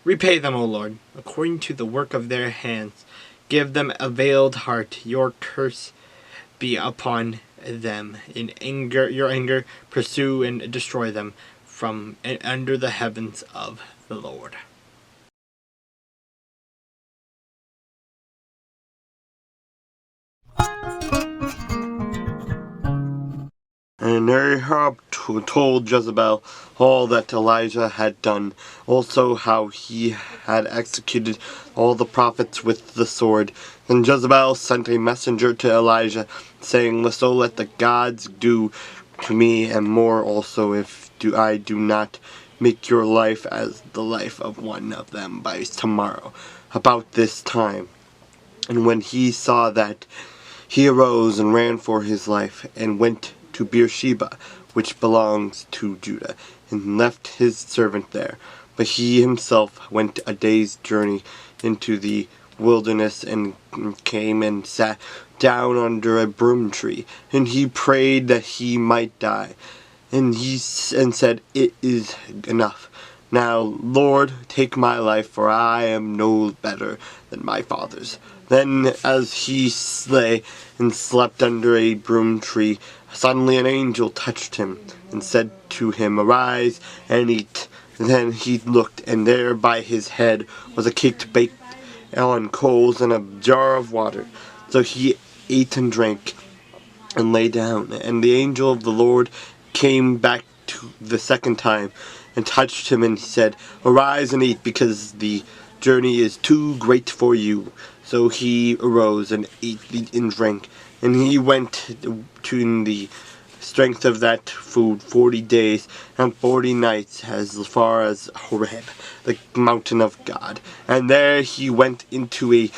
Repay them, O Lord, according to the work of their hands. Give them a veiled heart. Your curse be upon them. In anger, your anger, pursue and destroy them from under the heavens of the Lord. And Ahab told Jezebel all that Elijah had done, also how he had executed all the prophets with the sword. Then Jezebel sent a messenger to Elijah, saying, So let the gods do to me, and more also, if I do not make your life as the life of one of them by tomorrow, about this time. And when he saw that, he arose and ran for his life, and went to Beersheba, which belongs to Judah, and left his servant there. But he himself went a day's journey into the wilderness, and came and sat down under a broom tree, and he prayed that he might die. And said, It is enough. Now, Lord, take my life, for I am no better than my fathers. Then, as he lay and slept under a broom tree, suddenly an angel touched him, and said to him, Arise and eat. Then he looked, and there by his head was a cake baked on coals and a jar of water. So he ate and drank, and lay down. And the angel of the Lord came back the second time, and touched him, and said, Arise and eat, because the journey is too great for you. So he arose and ate and drank, and he went to in the strength of that food 40 days and 40 nights, as far as Horeb, the mountain of God. And there he went into a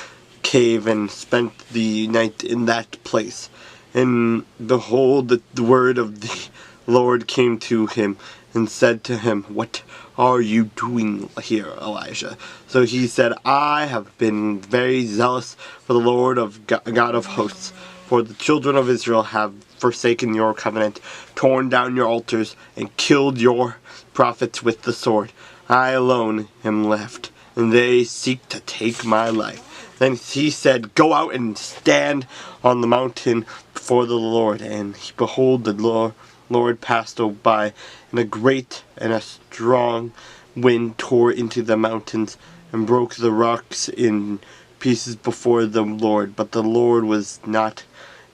cave, and spent the night in that place. And behold, the word of the Lord came to him, and said to him, What are you doing here, Elijah? So he said, I have been very zealous for the Lord of God of hosts, for the children of Israel have forsaken your covenant, torn down your altars, and killed your prophets with the sword. I alone am left, and they seek to take my life. Then he said, Go out and stand on the mountain before the Lord. And behold, the Lord passed by, and a great and a strong wind tore into the mountains, and broke the rocks in pieces before the Lord. But the Lord was not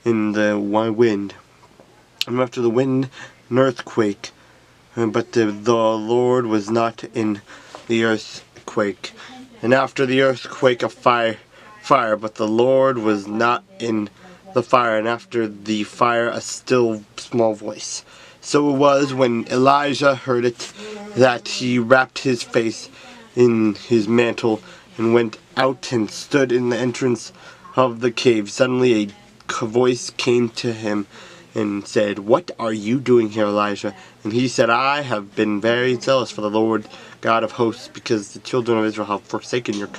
in the wind. And after the wind, an earthquake. But the Lord was not in the earthquake. And after the earthquake, a fire. But the Lord was not in the fire. And after the fire, a still small voice. So it was, when Elijah heard it, that he wrapped his face in his mantle, and went out and stood in the entrance of the cave. Suddenly a voice came to him, and said, What are you doing here, Elijah? And he said, I have been very zealous for the Lord God of hosts, because the children of Israel have forsaken your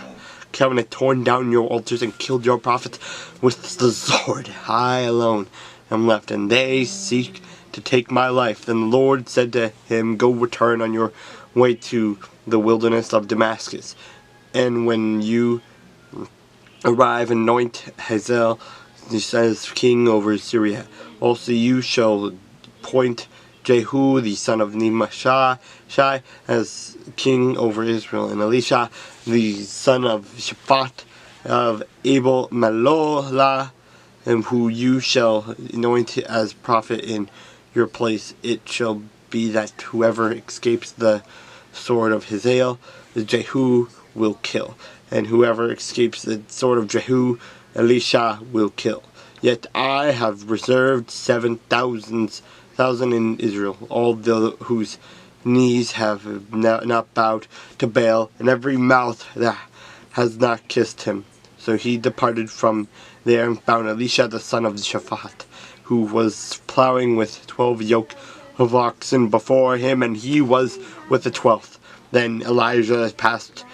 covenant, torn down your altars, and killed your prophets with the sword. I alone am left, and they seek to take my life. Then the Lord said to him, Go, return on your way to the wilderness of Damascus. And when you arrive, anoint Hazael as king over Syria. Also you shall appoint Jehu the son of Nimshi as king over Israel, and Elisha the son of Shaphat of Abel Melolah, and who you shall anoint as prophet in your place. It shall be that whoever escapes the sword of Hazael, Jehu will kill, and whoever escapes the sword of Jehu, Elisha will kill. Yet I have reserved 7,000 in Israel, all whose knees have not bowed to Baal, and every mouth that has not kissed him. So he departed from there, and found Elisha the son of Shaphat, who was plowing with 12 yoke of oxen before him, and he was with the 12th. Then Elijah passed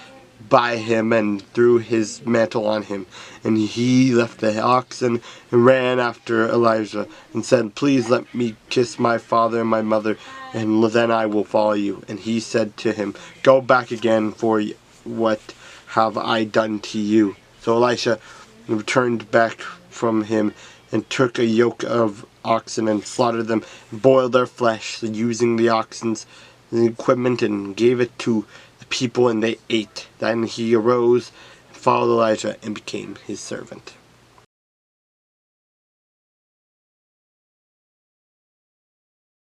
by him, and threw his mantle on him, and he left the oxen and ran after Elijah, and said, Please let me kiss my father and my mother, and then I will follow you. And he said to him, Go back again, for what have I done to you? So Elisha returned back from him and took a yoke of oxen and slaughtered them, and boiled their flesh using the oxen's equipment, and gave it to the people, and they ate. Then he arose and followed Elijah and became his servant.